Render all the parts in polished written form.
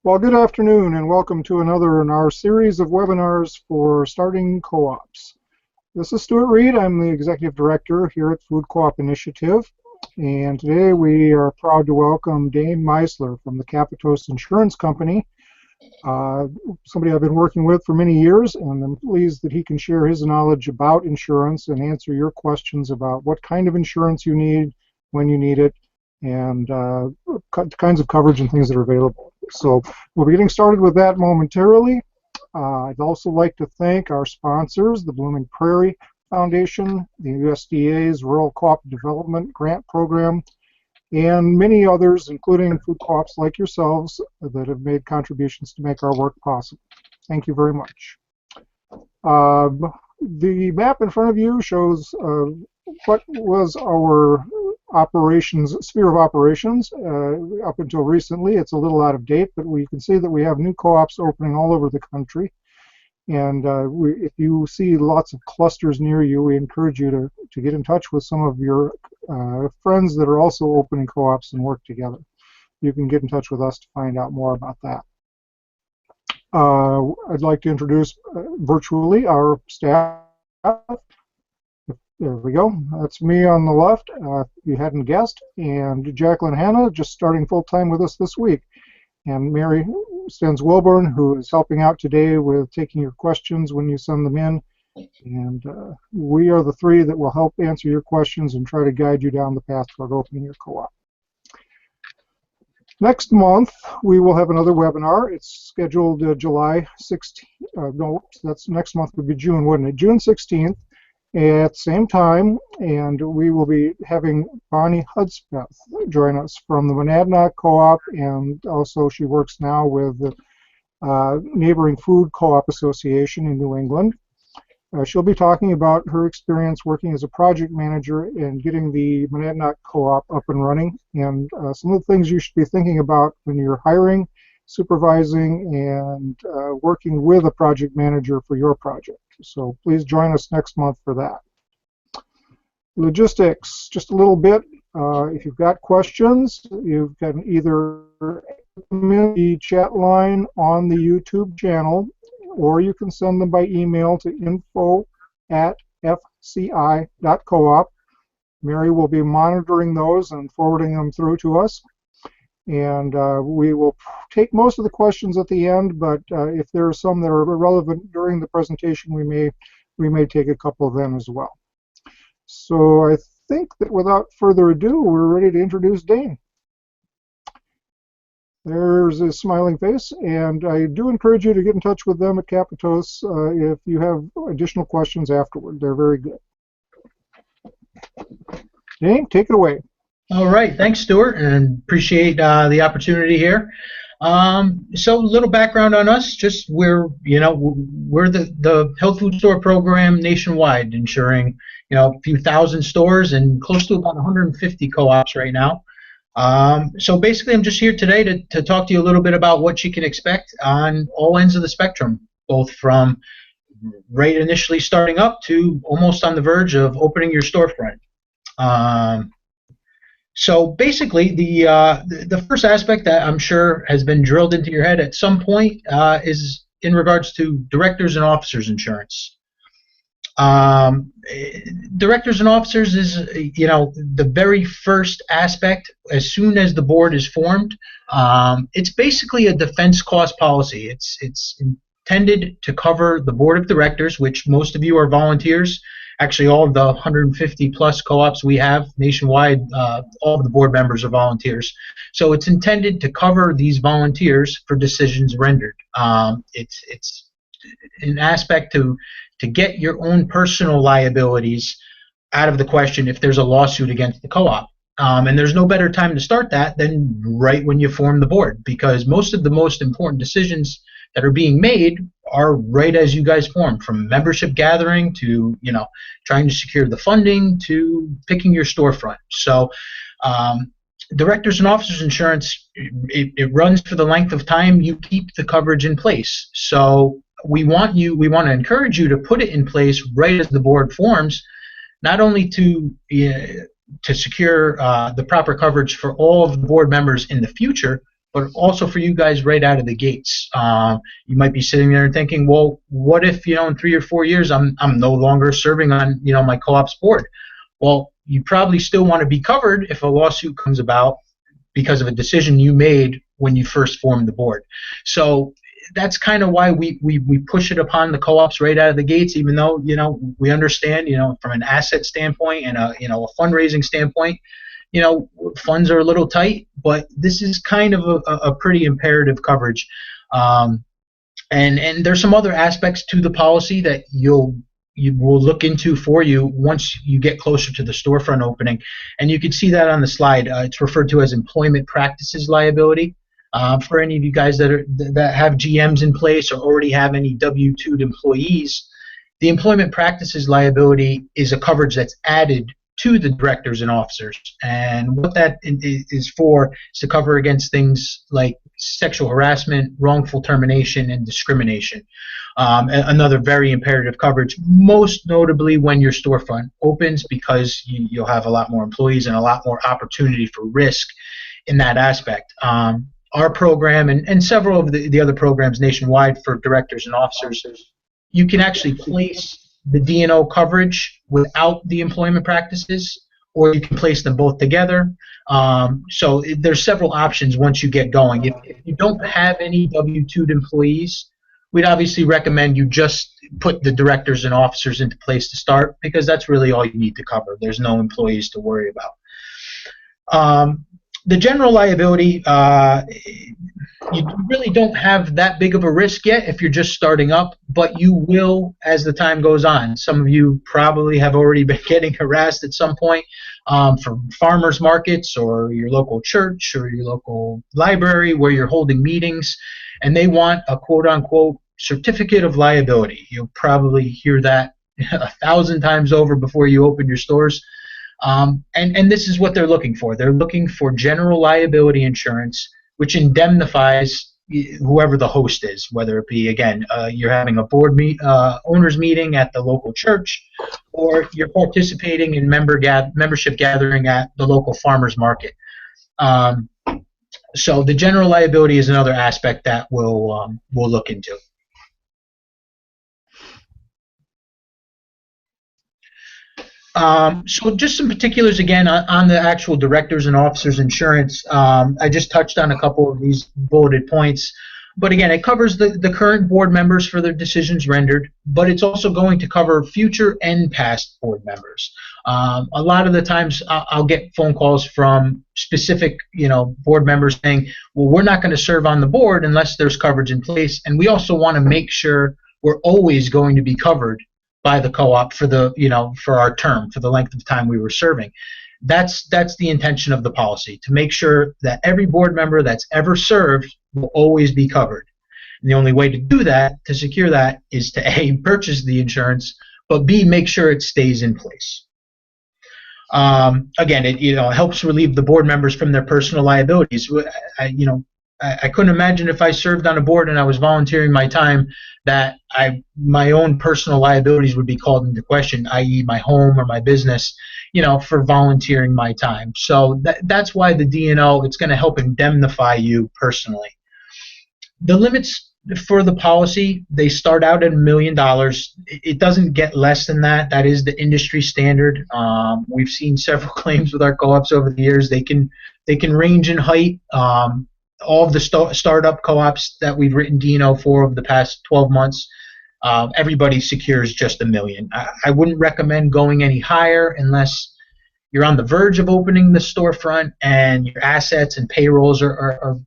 Well, good afternoon and welcome to another in our series of webinars for starting co-ops. This is Stuart Reed. I'm the Executive Director here at Food Co-op Initiative. And today we are proud to welcome Dane Meisler from the Kapatoes Insurance Company, somebody I've been working with for many years, and I'm pleased that he can share his knowledge about insurance and answer your questions about what kind of insurance you need, when you need it, and kinds of coverage and things that are available. So we'll be getting started with that momentarily. I'd also like to thank our sponsors, the Blooming Prairie Foundation, the USDA's Rural Co-op Development Grant Program, and many others, including food co-ops like yourselves, that have made contributions to make our work possible. Thank you very much. The map in front of you shows what was our sphere of operations up until recently. It's a little out of date, but we can see that we have new co-ops opening all over the country. And if you see lots of clusters near you, we encourage you to get in touch with some of your friends that are also opening co-ops and work together. You can get in touch with us to find out more about that. I'd like to introduce virtually our staff. There we go. That's me on the left, if you hadn't guessed, and Jacqueline Hanna just starting full-time with us this week. And Mary Stens-Wilburn, who is helping out today with taking your questions when you send them in. And we are the three that will help answer your questions and try to guide you down the path toward opening your co-op. Next month, we will have another webinar. It's scheduled July 16th. No, that's next month would be June, wouldn't it? June 16th at the same time, and we will be having Bonnie Hudspeth join us from the Monadnock Co-op, and also she works now with the Neighboring Food Co-op Association in New England. She'll be talking about her experience working as a project manager and getting the Monadnock Co-op up and running, and some of the things you should be thinking about when you're hiring, supervising, and working with a project manager for your project. So please join us next month for that. Logistics, just a little bit. If you've got questions, you can either them in the chat line on the YouTube channel, or you can send them by email to info@fci.coop. Mary will be monitoring those and forwarding them through to us. And we will take most of the questions at the end, but if there are some that are relevant during the presentation, we may take a couple of them as well. So I think that without further ado, we're ready to introduce Dane. There's his smiling face, and I do encourage you to get in touch with them at Kapatoes if you have additional questions afterward. They're very good. Dane, take it away. All right, thanks, Stuart, and appreciate the opportunity here. So, a little background on us: just we're the health food store program nationwide, ensuring a few thousand stores and close to about 150 co-ops right now. So basically, I'm just here today to talk to you a little bit about what you can expect on all ends of the spectrum, both from right initially starting up to almost on the verge of opening your storefront. So basically, the first aspect that I'm sure has been drilled into your head at some point is in regards to directors and officers insurance. Directors and officers is the very first aspect. As soon as the board is formed, it's basically a defense cost policy. It's intended to cover the board of directors, which most of you are volunteers. Actually, all of the 150 plus co-ops we have nationwide, all of the board members are volunteers. So it's intended to cover these volunteers for decisions rendered. It's an aspect to get your own personal liabilities out of the question if there's a lawsuit against the co-op. And there's no better time to start that than right when you form the board, because most of the most important decisions that are being made are right as you guys form, from membership gathering to trying to secure the funding to picking your storefront. So directors and officers insurance, it runs for the length of time you keep the coverage in place. So we want to encourage you to put it in place right as the board forms, not only to secure the proper coverage for all of the board members in the future, but also for you guys right out of the gates. You might be sitting there and thinking, well, what if, in 3 or 4 years I'm no longer serving on, my co-op's board? Well, you probably still want to be covered if a lawsuit comes about because of a decision you made when you first formed the board. So that's kind of why we push it upon the co-ops right out of the gates, even though, we understand, from an asset standpoint and a fundraising standpoint, funds are a little tight, but this is kind of a pretty imperative coverage. And there's some other aspects to the policy that you will look into for you once you get closer to the storefront opening. And you can see that on the slide. It's referred to as employment practices liability. For any of you guys that have GMs in place or already have any W-2'd employees, the employment practices liability is a coverage that's added to the directors and officers. And what that is for is to cover against things like sexual harassment, wrongful termination, and discrimination. Another very imperative coverage, most notably when your storefront opens, because you'll have a lot more employees and a lot more opportunity for risk in that aspect. Our program and several of the other programs nationwide for directors and officers, you can actually place the D&O coverage without the employment practices, or you can place them both together. So there's several options once you get going. If you don't have any W-2'd employees, we'd obviously recommend you just put the directors and officers into place to start, because that's really all you need to cover. There's no employees to worry about. The general liability, you really don't have that big of a risk yet if you're just starting up, but you will as the time goes on. Some of you probably have already been getting harassed at some point from farmers markets or your local church or your local library where you're holding meetings, and they want a quote-unquote certificate of liability. You'll probably hear that 1,000 times over before you open your stores. And this is what they're looking for. They're looking for general liability insurance, which indemnifies whoever the host is, whether it be, again, you're having a board owners meeting at the local church, or you're participating in membership gathering at the local farmers market. So the general liability is another aspect that we'll look into. So just some particulars again on the actual directors and officers insurance. I just touched on a couple of these bulleted points, but again, it covers the current board members for their decisions rendered, but it's also going to cover future and past board members. A lot of the times I'll get phone calls from specific board members saying, well, we're not going to serve on the board unless there's coverage in place, and we also want to make sure we're always going to be covered by the co-op for for our term, for the length of time we were serving. That's the intention of the policy, to make sure that every board member that's ever served will always be covered. And the only way to do that, to secure that, is to A, purchase the insurance, but B, make sure it stays in place. Again, it helps relieve the board members from their personal liabilities. I couldn't imagine if I served on a board and I was volunteering my time that my own personal liabilities would be called into question, i.e. my home or my business, for volunteering my time. So that's why the D&O, it's going to help indemnify you personally. The limits for the policy, they start out at $1 million. It doesn't get less than that. That is the industry standard. We've seen several claims with our co-ops over the years. They can range in height. All of the startup co-ops that we've written D&O for over the past 12 months, everybody secures just $1 million. I wouldn't recommend going any higher unless you're on the verge of opening the storefront and your assets and payrolls are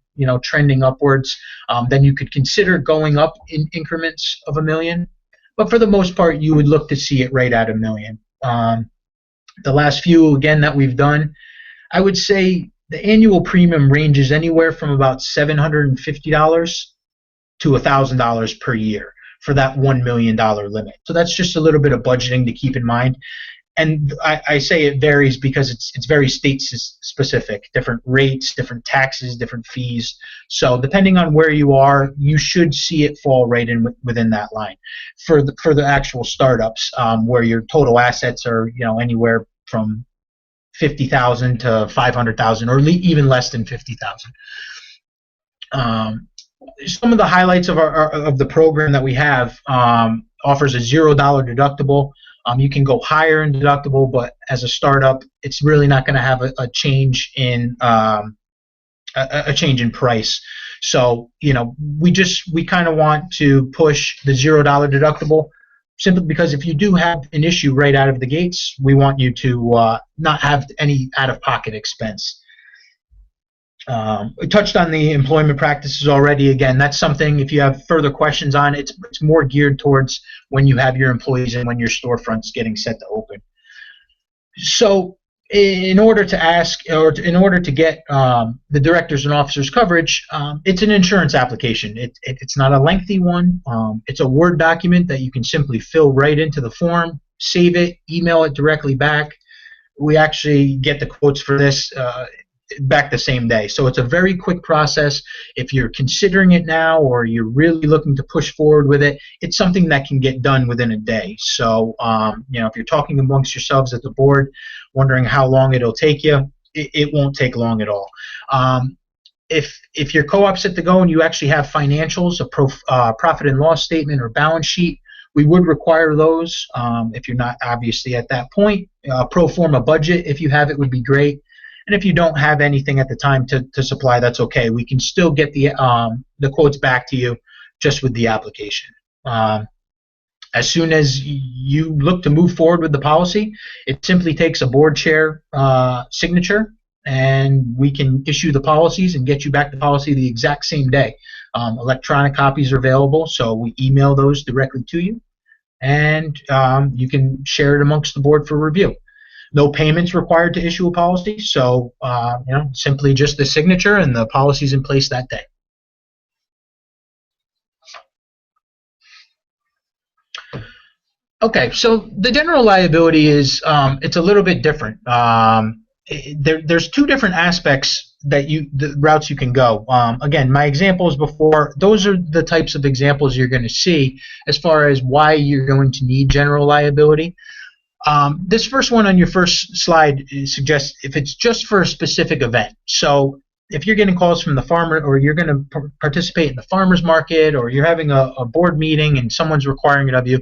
trending upwards. Then you could consider going up in increments of $1 million. But for the most part, you would look to see it right at $1 million. The last few, again, that we've done, I would say the annual premium ranges anywhere from about $750 to $1,000 per year for that $1 million limit. So that's just a little bit of budgeting to keep in mind. And I say it varies because it's very state specific, different rates, different taxes, different fees. So depending on where you are, you should see it fall right in within that line. For the actual startups, where your total assets are anywhere from $50,000 to $500,000, or even less than $50,000. Um, some of the highlights of of the program that we have, offers a $0 deductible. You can go higher in deductible, but as a startup, it's really not going to have a change in a change in price. So we kind of want to push the $0 deductible, simply because if you do have an issue right out of the gates, we want you to not have any out-of-pocket expense. We touched on the employment practices already. Again, that's something, if you have further questions on it, it's more geared towards when you have your employees and when your storefront's getting set to open. So in order to ask, or in order to get the directors and officers coverage, it's an insurance application. It's not a lengthy one. It's a Word document that you can simply fill right into the form, save it, email it directly back. We actually get the quotes for this back the same day. So it's a very quick process. If you're considering it now, or you're really looking to push forward with it, it's something that can get done within a day. So if you're talking amongst yourselves at the board, wondering how long it'll take you, it won't take long at all. If your co-op's set to go and you actually have financials, a profit and loss statement or balance sheet, we would require those. If you're not obviously at that point, pro forma budget, if you have it, would be great. And if you don't have anything at the time to supply, that's okay. We can still get the quotes back to you just with the application. As soon as you look to move forward with the policy, it simply takes a board chair signature, and we can issue the policies and get you back the policy the exact same day. Electronic copies are available, so we email those directly to you, and you can share it amongst the board for review. No payments required to issue a policy, so simply just the signature, and the policy's in place that day. Okay, so the general liability is it's a little bit different. There's two different aspects the routes you can go. Again, my examples before, those are the types of examples you're going to see as far as why you're going to need general liability. This first one on your first slide suggests if it's just for a specific event. So if you're getting calls from the farmer, or you're going to participate in the farmer's market, or you're having a board meeting and someone's requiring it of you,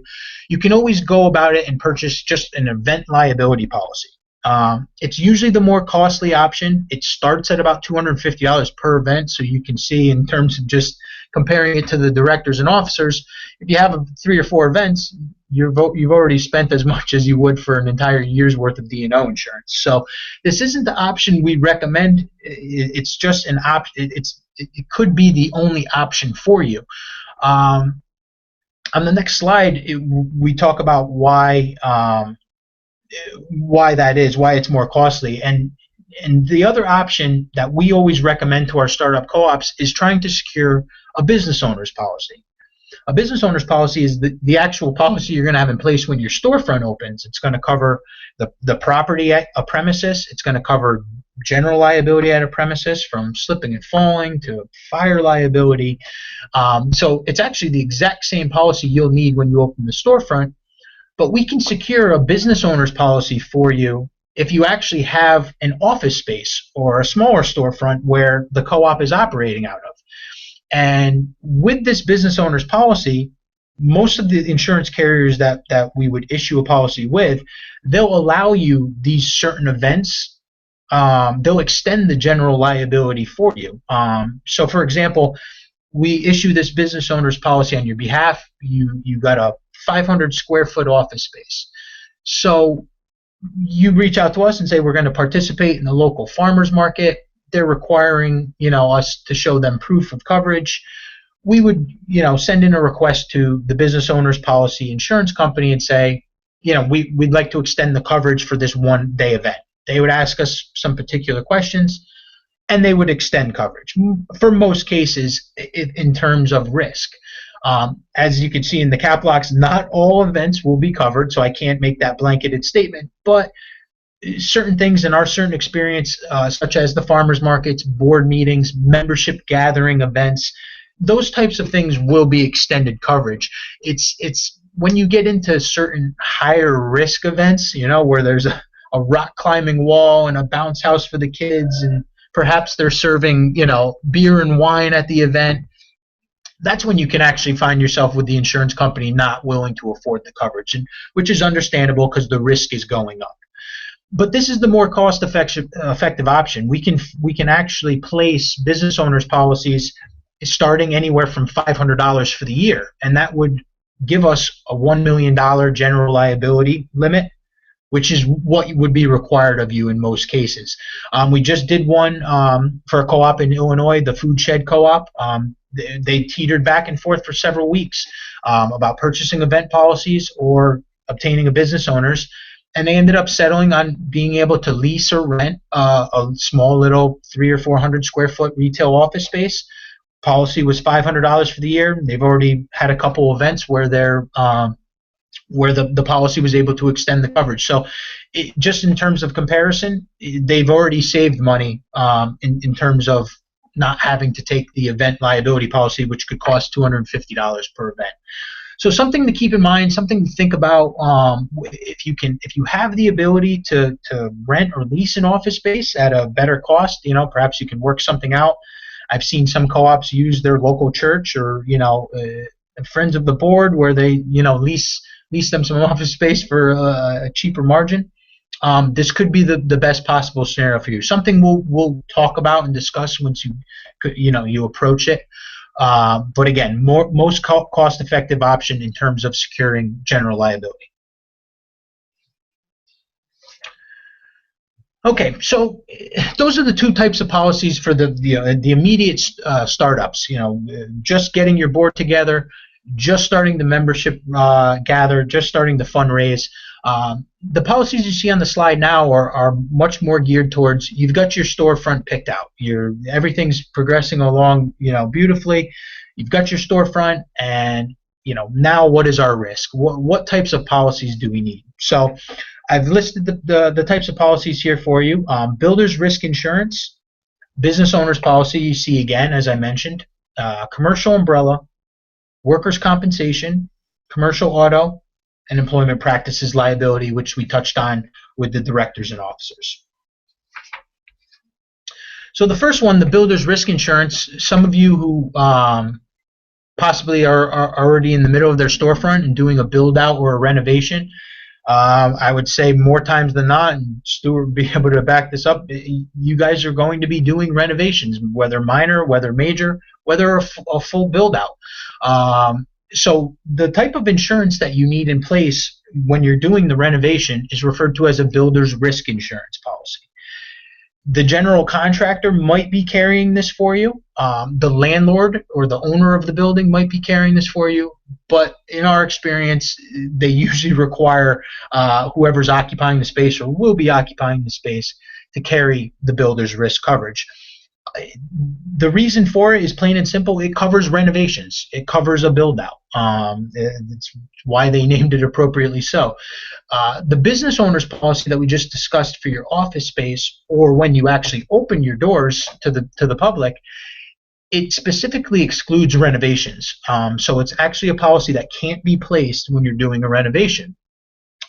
you can always go about it and purchase just an event liability policy. It's usually the more costly option. It starts at about $250 per event, so you can see in terms of just comparing it to the directors and officers, if you have 3 or 4 events, you've already spent as much as you would for an entire year's worth of D&O insurance. So this isn't the option we recommend. It's just an option. It could be the only option for you. On the next slide, we talk about why that is, why it's more costly. And the other option that we always recommend to our startup co-ops is trying to secure a business owner's policy. A business owner's policy is the actual policy you're going to have in place when your storefront opens. It's going to cover the property at a premises. It's going to cover general liability at a premises, from slipping and falling to fire liability. So it's actually the exact same policy you'll need when you open the storefront, but we can secure a business owner's policy for you if you actually have an office space or a smaller storefront where the co-op is operating out of. And with this business owner's policy, most of the insurance carriers that we would issue a policy with, they'll allow you these certain events. They'll extend the general liability for you. So, for example, we issue this business owner's policy on your behalf. You got a 500 square foot office space. So you reach out to us and say, we're going to participate in the local farmers market. They're requiring us to show them proof of coverage. We would send in a request to the business owner's policy insurance company and say, we'd like to extend the coverage for this one day event. They would ask us some particular questions, and they would extend coverage for most cases in terms of risk. As you can see in the cap locks, not all events will be covered, so I can't make that blanketed statement, but certain things in our certain experience, such as the farmers markets, board meetings, membership gathering events, those types of things will be extended coverage. It's when you get into certain higher risk events, where there's a rock climbing wall and a bounce house for the kids and perhaps they're serving, beer and wine at the event. That's when you can actually find yourself with the insurance company not willing to afford the coverage, and which is understandable because the risk is going up. But this is the more cost-effective option. We can actually place business owners policies starting anywhere from $500 for the year, and that would give us a $1 million general liability limit, which is what would be required of you in most cases. We just did one for a co-op in Illinois, the Food Shed Co-op. They teetered back and forth for several weeks about purchasing event policies or obtaining a business owners, and they ended up settling on being able to lease or rent a small little 300 or 400 square foot retail office space. Policy was $500 for the year. They've already had a couple events where they're where the policy was able to extend the coverage. So just in terms of comparison, they've already saved money in terms of not having to take the event liability policy, which could cost $250 per event. So something to keep in mind, something to think about. If you have the ability to rent or lease an office space at a better cost, perhaps you can work something out. I've seen some co-ops use their local church or friends of the board where they lease them some office space for a cheaper margin. This could be the best possible scenario for you. Something we'll talk about and discuss once you approach it. But again, most cost-effective option in terms of securing general liability. Okay, so those are the two types of policies for the immediate startups. Just getting your board together, just starting the membership gather, just starting the fundraise. The policies you see on the slide now are much more geared towards you've got your storefront picked out. Everything's progressing along, beautifully. You've got your storefront, and now what is our risk? What types of policies do we need? So I've listed the types of policies here for you. Builder's risk insurance, business owner's policy. You see again, as I mentioned, commercial umbrella, workers' compensation, commercial auto, and employment practices liability, which we touched on with the directors and officers. So the first one, the builder's risk insurance, some of you who possibly are already in the middle of their storefront and doing a build out or a renovation, I would say more times than not, and Stuart would be able to back this up, you guys are going to be doing renovations, whether minor, whether major, whether a full build out. So the type of insurance that you need in place when you're doing the renovation is referred to as a builder's risk insurance policy. The general contractor might be carrying this for you. The landlord or the owner of the building might be carrying this for you. But in our experience, they usually require whoever's occupying the space or will be occupying the space to carry the builder's risk coverage. The reason for it is plain and simple. It covers renovations. It covers a build-out. It's why they named it appropriately so. The business owner's policy that we just discussed for your office space, or when you actually open your doors to the public, it specifically excludes renovations. So it's actually a policy that can't be placed when you're doing a renovation.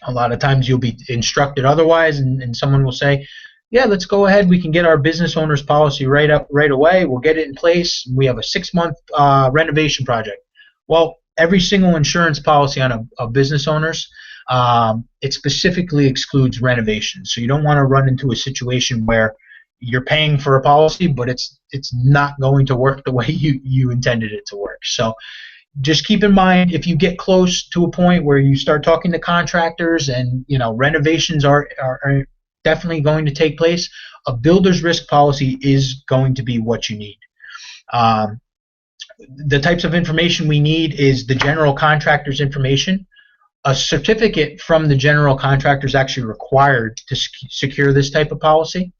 A lot of times you'll be instructed otherwise, and someone will say, yeah, let's go ahead. We can get our business owner's policy right away. We'll get it in place. We have a 6-month renovation project. Well, every single insurance policy on a business owner's, it specifically excludes renovations. So you don't want to run into a situation where you're paying for a policy, but it's not going to work the way you intended it to work. So just keep in mind, if you get close to a point where you start talking to contractors and renovations are definitely going to take place, a builder's risk policy is going to be what you need. The types of information we need is the general contractor's information. A certificate from the general contractor is actually required to secure this type of policy.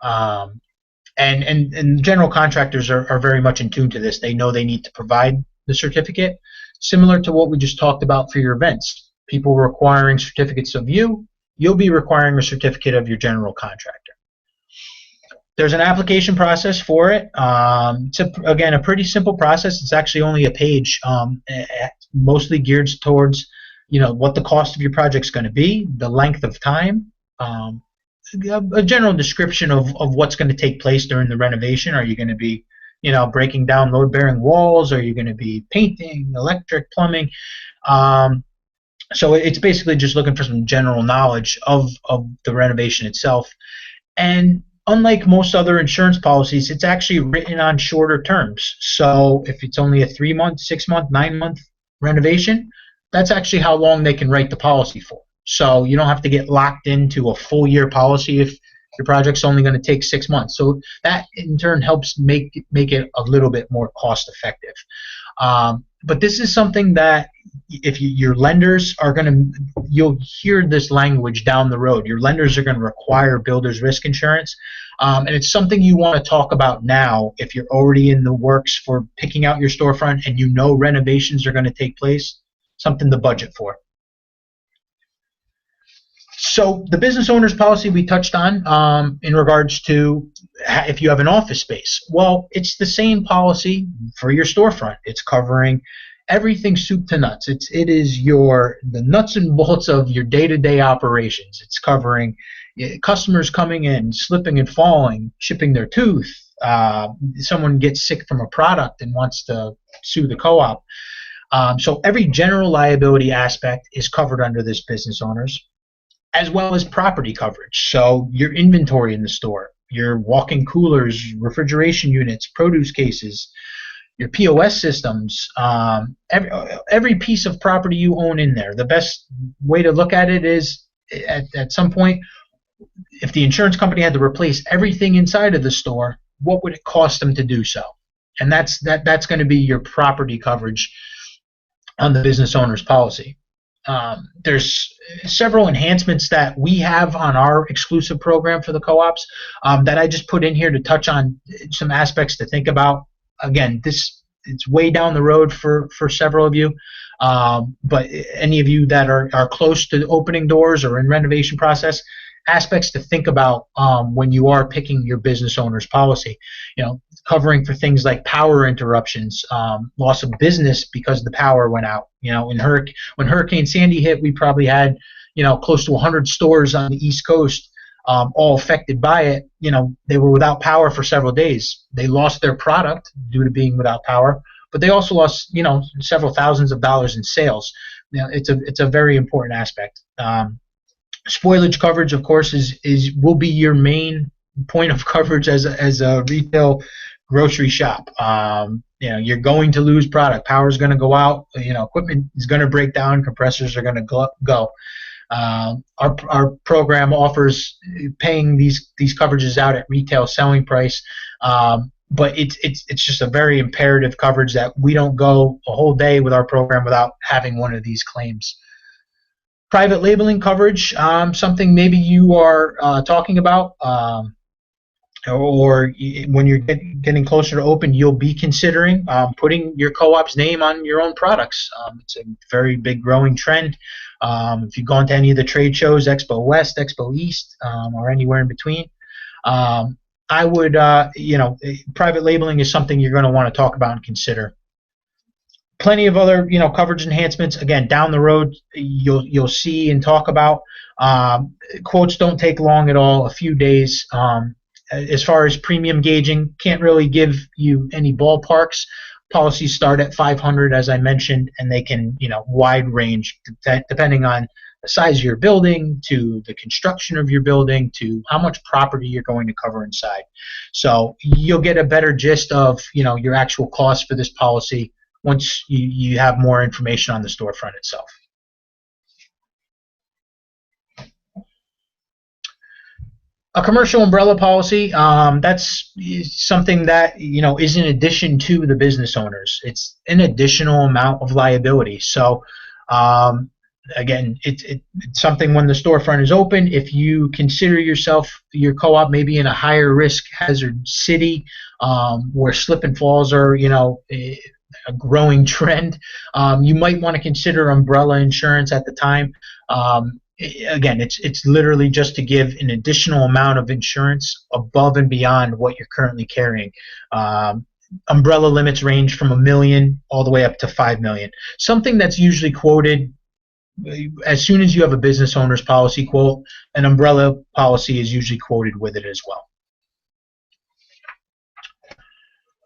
And general contractors are very much in tune to this. They know they need to provide the certificate, similar to what we just talked about for your events. People requiring certificates of you, you'll be requiring a certificate of your general contractor. There's an application process for it. It's again a pretty simple process. It's actually only a page, mostly geared towards what the cost of your project's going to be, the length of time, a general description of what's going to take place during the renovation. Are you going to be, breaking down load-bearing walls? Are you going to be painting, electric, plumbing? Um, so it's basically just looking for some general knowledge of the renovation itself. And unlike most other insurance policies, it's actually written on shorter terms. So if it's only a 3-month, 6-month, 9-month renovation, that's actually how long they can write the policy for. So you don't have to get locked into a full year policy if your project's only going to take 6 months. So that in turn helps make it a little bit more cost effective. But this is something that if your lenders are going to, you'll hear this language down the road. Your lenders are going to require builder's risk insurance. And it's something you want to talk about now if you're already in the works for picking out your storefront and renovations are going to take place, something to budget for. So the business owner's policy we touched on in regards to if you have an office space. Well, it's the same policy for your storefront. It's covering everything soup to nuts. It is the nuts and bolts of your day-to-day operations. It's covering customers coming in, slipping and falling, chipping their tooth. Someone gets sick from a product and wants to sue the co-op. So every general liability aspect is covered under this business owners, as well as property coverage. So your inventory in the store, your walk-in coolers, refrigeration units, produce cases, your POS systems, every piece of property you own in there. The best way to look at it is at some point, if the insurance company had to replace everything inside of the store, what would it cost them to do so? And that's going to be your property coverage on the business owner's policy. There's several enhancements that we have on our exclusive program for the co-ops that I just put in here to touch on some aspects to think about. Again, it's way down the road for several of you, but any of you that are close to opening doors or in renovation process, aspects to think about when you are picking your business owner's policy. Covering for things like power interruptions, loss of business because the power went out. When Hurricane Sandy hit, we probably had close to 100 stores on the East Coast all affected by it. They were without power for several days. They lost their product due to being without power, but they also lost several thousands of dollars in sales. It's a very important aspect. Spoilage coverage, of course, will be your main point of coverage as a retail grocery shop. You're going to lose product. Power is going to go out. Equipment is going to break down. Compressors are going to go. Our program offers paying these coverages out at retail selling price, but it's just a very imperative coverage that we don't go a whole day with our program without having one of these claims. Private labeling coverage, something maybe you are talking about, or when you're getting closer to open, you'll be considering putting your co-op's name on your own products. It's a very big growing trend. If you go into any of the trade shows, Expo West, Expo East, or anywhere in between, I would, private labeling is something you're going to want to talk about and consider. Plenty of other, coverage enhancements. Again, down the road, you'll see and talk about. Quotes don't take long at all, a few days. As far as premium gauging, can't really give you any ballparks. Policies start at 500, as I mentioned, and they can, wide range depending on the size of your building, to the construction of your building, to how much property you're going to cover inside. So you'll get a better gist of, your actual cost for this policy once you have more information on the storefront itself. A commercial umbrella policy, that's something that is in addition to the business owners. It's an additional amount of liability. So again, it's something when the storefront is open, if you consider your co-op maybe in a higher risk hazard city where slip and falls are a growing trend, you might want to consider umbrella insurance at the time. Again, it's literally just to give an additional amount of insurance above and beyond what you're currently carrying. Umbrella limits range from $1 million all the way up to $5 million. Something that's usually quoted as soon as you have a business owner's policy quote, an umbrella policy is usually quoted with it as well.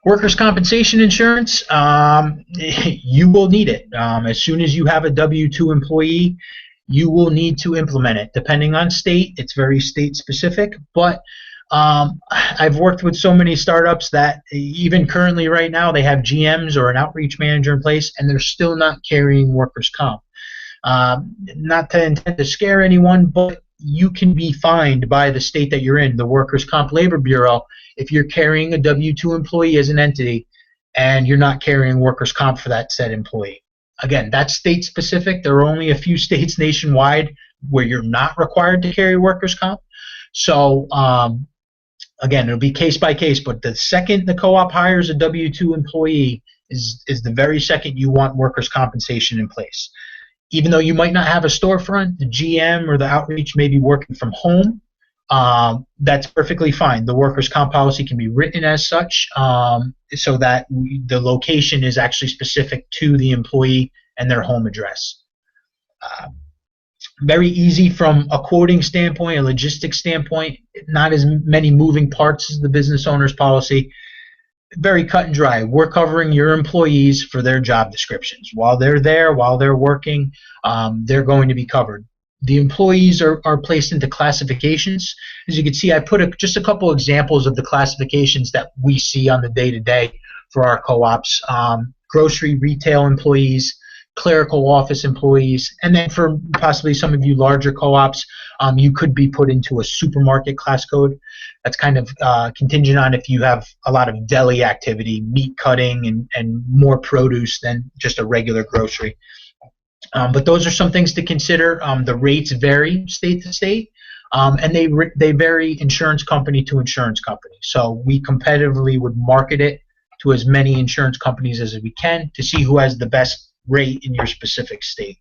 Workers' compensation insurance, you will need it. As soon as you have a W-2 employee, you will need to implement it. Depending on state, it's very state specific, but I've worked with so many startups that even currently right now they have GMs or an outreach manager in place and they're still not carrying workers' comp. Not to intend to scare anyone, but you can be fined by the state that you're in, the Workers' Comp Labor Bureau, if you're carrying a W-2 employee as an entity and you're not carrying workers' comp for that said employee. Again, that's state specific. There are only a few states nationwide where you're not required to carry workers' comp. So again, it'll be case by case, but the second the co-op hires a W-2 employee is the very second you want workers' compensation in place. Even though you might not have a storefront, the GM or the outreach may be working from home. That's perfectly fine. The workers' comp policy can be written as such so that the location is actually specific to the employee and their home address. Very easy from a quoting standpoint, a logistics standpoint, not as many moving parts as the business owner's policy. Very cut and dry. We're covering your employees for their job descriptions. While they're there, while they're working, they're going to be covered. The employees are placed into classifications. As you can see, I put just a couple examples of the classifications that we see on the day-to-day for our co-ops. Grocery retail employees, clerical office employees, and then for possibly some of you larger co-ops, you could be put into a supermarket class code. That's kind of contingent on if you have a lot of deli activity, meat cutting, and more produce than just a regular grocery. But those are some things to consider. The rates vary state to state, and they vary insurance company to insurance company. So we competitively would market it to as many insurance companies as we can to see who has the best rate in your specific state.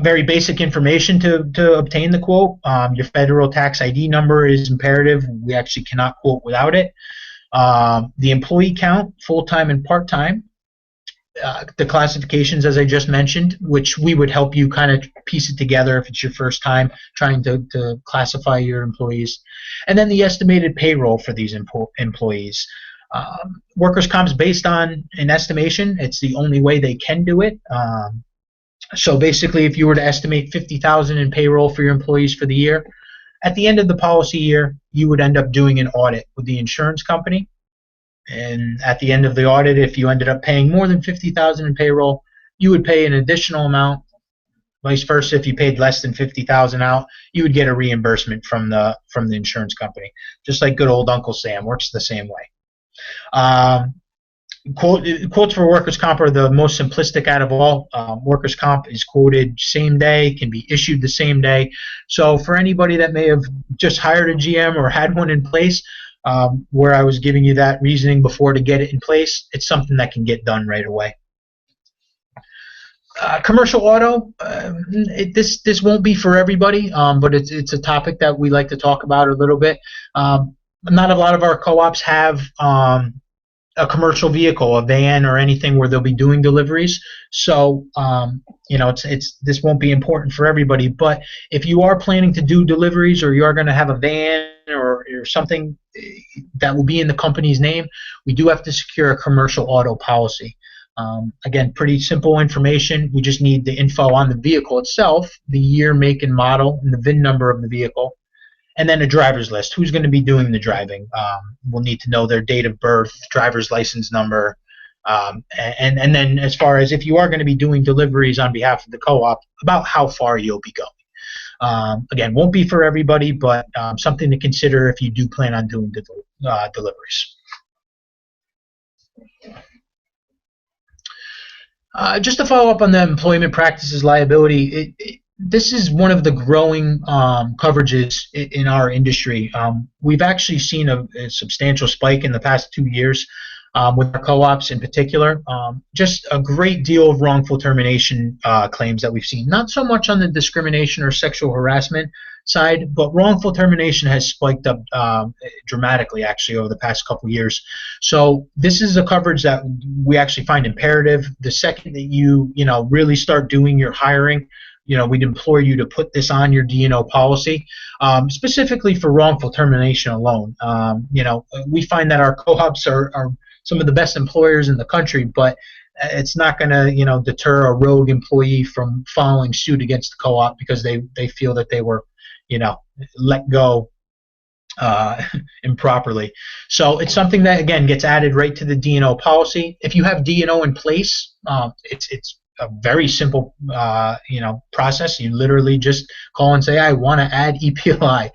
Very basic information to obtain the quote. Your federal tax ID number is imperative. We actually cannot quote without it. The employee count, full-time and part-time. The classifications, as I just mentioned, which we would help you kind of piece it together if it's your first time trying to classify your employees. And then the estimated payroll for these employees. Workers' comp is based on an estimation. It's the only way they can do it. So basically, if you were to estimate $50,000 in payroll for your employees for the year, at the end of the policy year, you would end up doing an audit with the insurance company. And at the end of the audit, if you ended up paying more than $50,000 in payroll, you would pay an additional amount. Vice versa, if you paid less than $50,000 out, you would get a reimbursement from the insurance company. Just like good old Uncle Sam, works the same way. Quotes for workers' comp are the most simplistic out of all. Workers' comp is quoted same day, can be issued the same day. So for anybody that may have just hired a GM or had one in place, where I was giving you that reasoning before to get it in place, it's something that can get done right away. Commercial auto, this won't be for everybody, but it's a topic that we like to talk about a little bit. Not a lot of our co-ops have a commercial vehicle, a van, or anything where they'll be doing deliveries. So you know, this won't be important for everybody. But if you are planning to do deliveries, or you are going to have a van or something that will be in the company's name, we do have to secure a commercial auto policy. Again, pretty simple information. We just need the info on the vehicle itself, the year, make, and model, and the VIN number of the vehicle. And then a driver's list. Who's going to be doing the driving? We'll need to know their date of birth, driver's license number, and then as far as if you are going to be doing deliveries on behalf of the co-op, about how far you'll be going. Again, won't be for everybody, but something to consider if you do plan on doing deliveries. Just to follow up on the employment practices liability, this is one of the growing coverages in our industry. We've actually seen a substantial spike in the past 2 years. with our co-ops in particular. Just a great deal of wrongful termination claims that we've seen. Not so much on the discrimination or sexual harassment side, but wrongful termination has spiked up dramatically actually over the past couple years. So this is a coverage that we actually find imperative. The second that you really start doing your hiring, we'd implore you to put this on your D&O policy, specifically for wrongful termination alone. We find that our co-ops are some of the best employers in the country, but it's not going to deter a rogue employee from following suit against the co-op because they feel that they were let go improperly. So it's something that again gets added right to the D&O policy. If you have D&O in place, it's a very simple process. You literally just call and say, I want to add EPLI.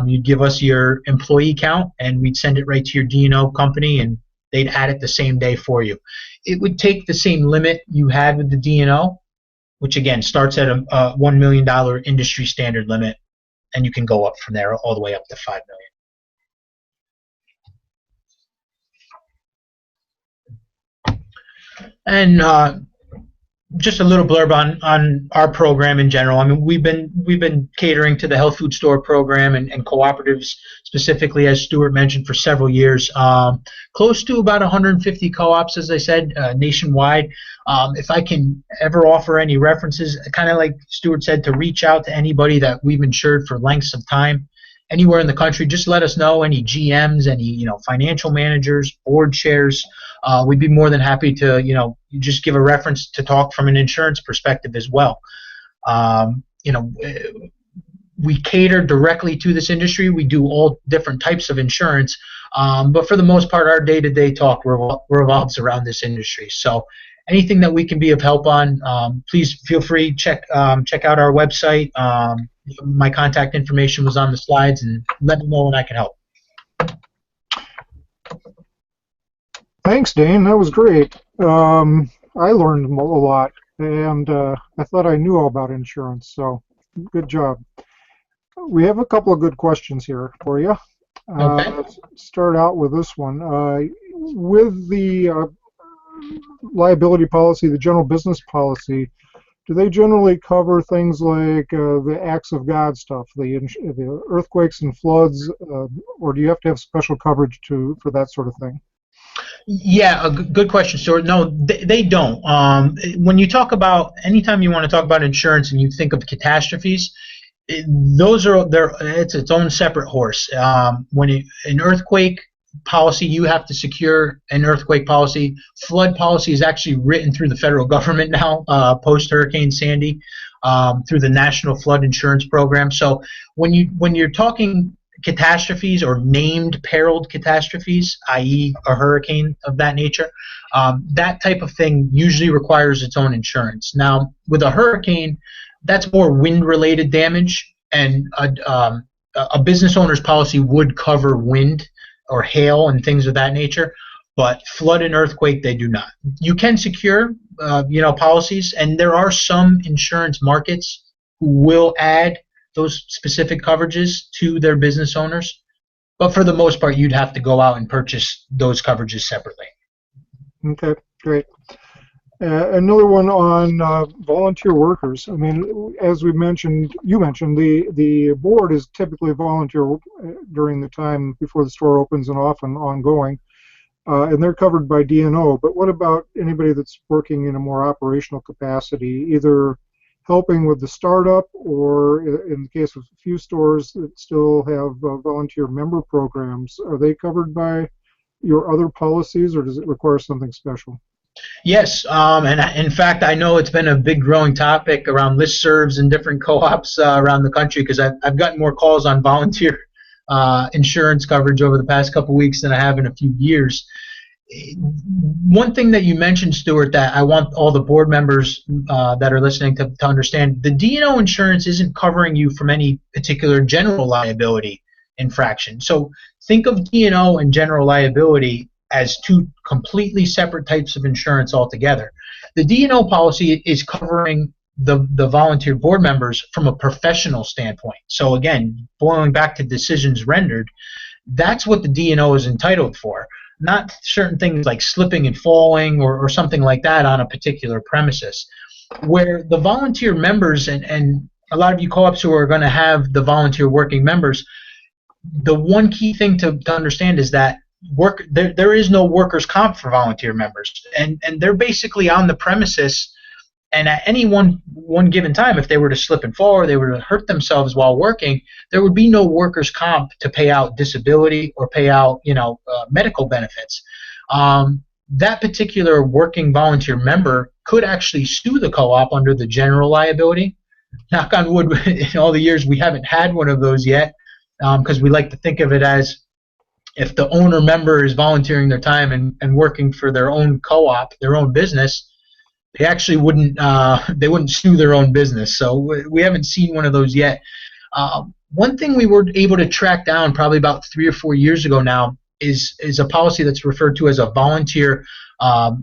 You'd give us your employee count and we'd send it right to your D&O company and they'd add it the same day for you. It would take the same limit you had with the D&O, which again starts at a $1 million industry standard limit, and you can go up from there all the way up to $5 million. And just a little blurb on our program in general. I mean, we've been catering to the health food store program and cooperatives specifically, as Stuart mentioned, for several years. Close to about 150 co-ops, as I said, nationwide. If I can ever offer any references, kind of like Stuart said, to reach out to anybody that we've insured for lengths of time, anywhere in the country, just let us know. Any GMs, any financial managers, board chairs. We'd be more than happy to just give a reference to talk from an insurance perspective as well. We cater directly to this industry. We do all different types of insurance, but for the most part, our day-to-day talk revolves around this industry. So anything that we can be of help on, please feel free. Check out our website. My contact information was on the slides, and let me know when I can help. Thanks, Dane. That was great. I learned a lot, and I thought I knew all about insurance, so good job. We have a couple of good questions here for you. Okay. Let's start out with this one. With the liability policy, the general business policy, do they generally cover things like the acts of God stuff, the earthquakes and floods, or do you have to have special coverage for that sort of thing? Yeah, a good question, Stuart. No, they don't. When you talk about, anytime you want to talk about insurance and you think of catastrophes, it's its own separate horse. When an earthquake policy, you have to secure an earthquake policy. Flood policy is actually written through the federal government now, post Hurricane Sandy, through the National Flood Insurance Program. So when you're talking catastrophes or named periled catastrophes, i.e. a hurricane of that nature, that type of thing usually requires its own insurance. Now, with a hurricane, that's more wind-related damage, and a business owner's policy would cover wind or hail and things of that nature, but flood and earthquake, they do not. You can secure policies, and there are some insurance markets who will add those specific coverages to their business owners, but for the most part, you'd have to go out and purchase those coverages separately. Okay, great. Another one on volunteer workers. I mean, as you mentioned, the board is typically volunteer during the time before the store opens and often ongoing, and they're covered by D&O. But what about anybody that's working in a more operational capacity, either helping with the startup, or in the case of a few stores that still have volunteer member programs? Are they covered by your other policies, or does it require something special? Yes, and in fact, I know it's been a big growing topic around listservs and different co-ops around the country, because I've gotten more calls on volunteer insurance coverage over the past couple weeks than I have in a few years. One thing that you mentioned, Stuart, that I want all the board members that are listening to understand, the D&O insurance isn't covering you from any particular general liability infraction. So think of D&O and general liability as two completely separate types of insurance altogether. The D&O policy is covering the volunteer board members from a professional standpoint. So again, boiling back to decisions rendered, that's what the D&O is entitled for. not certain things like slipping and falling or something like that on a particular premises. Where the volunteer members and a lot of you co-ops who are going to have the volunteer working members, the one key thing to understand is that there is no workers' comp for volunteer members, and they're basically on the premises. And at any one given time, if they were to slip and fall or they were to hurt themselves while working, there would be no workers' comp to pay out disability or pay out medical benefits. That particular working volunteer member could actually sue the co-op under the general liability. Knock on wood, in all the years we haven't had one of those yet, because we like to think of it as if the owner member is volunteering their time and working for their own co-op, their own business, they actually wouldn't sue their own business. So we haven't seen one of those yet. One thing we were able to track down probably about 3 or 4 years ago now is a policy that's referred to as a volunteer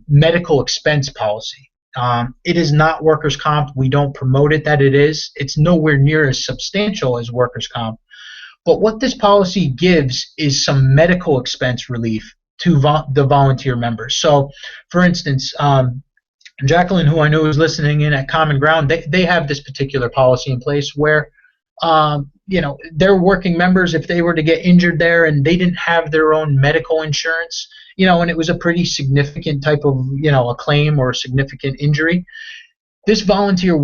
medical expense policy. It is not workers' comp. We don't promote it that it is. It's nowhere near as substantial as workers' comp. But what this policy gives is some medical expense relief to the volunteer members. So, for instance, Jacqueline, who I know is listening in at Common Ground, they have this particular policy in place where, their working members, if they were to get injured there and they didn't have their own medical insurance, and it was a pretty significant type of, a claim or a significant injury, this volunteer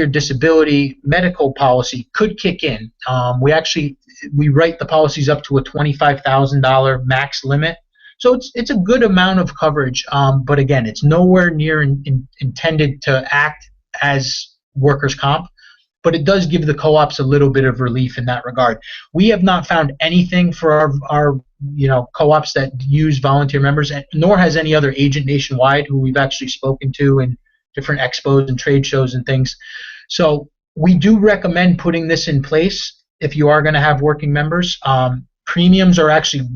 disability medical policy could kick in. We write the policies up to a $25,000 max limit. So it's a good amount of coverage, but again, it's nowhere near intended to act as workers' comp, but it does give the co-ops a little bit of relief in that regard. We have not found anything for our co-ops that use volunteer members, nor has any other agent nationwide who we've actually spoken to in different expos and trade shows and things. So we do recommend putting this in place if you are going to have working members. Premiums are actually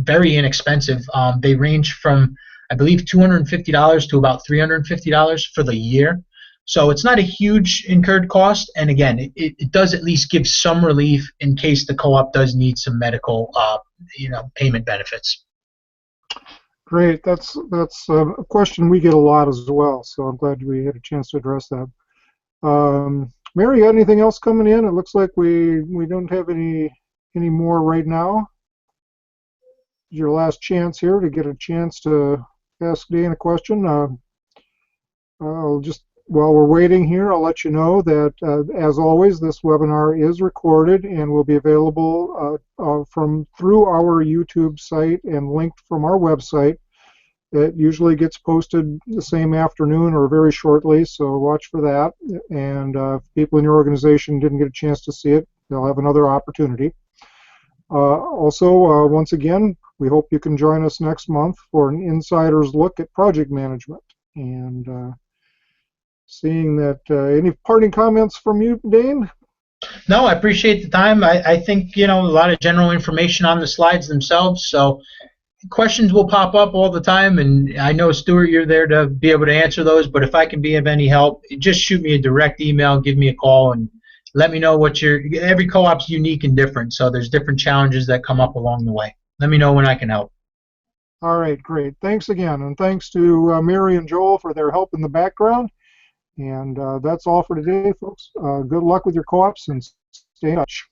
very inexpensive. They range from, I believe, $250 to about $350 for the year. So it's not a huge incurred cost, and again, it does at least give some relief in case the co-op does need some medical, payment benefits. Great. That's a question we get a lot as well, so I'm glad we had a chance to address that. Mary, you got anything else coming in? It looks like we don't have any more right now. Your last chance here to get a chance to ask Dane a question. While we're waiting here, I'll let you know that, as always, this webinar is recorded and will be available through our YouTube site and linked from our website. It usually gets posted the same afternoon or very shortly, so watch for that. And if people in your organization didn't get a chance to see it, they'll have another opportunity. Also, once again, we hope you can join us next month for an insider's look at project management. And seeing that, any parting comments from you, Dane? No, I appreciate the time. I think, a lot of general information on the slides themselves, so questions will pop up all the time, and I know, Stuart, you're there to be able to answer those, but if I can be of any help, just shoot me a direct email, give me a call, and let me know every co-op's unique and different, so there's different challenges that come up along the way. Let me know when I can help. All right, great. Thanks again, and thanks to Mary and Joel for their help in the background. And that's all for today, folks. Good luck with your co-ops, and stay in touch.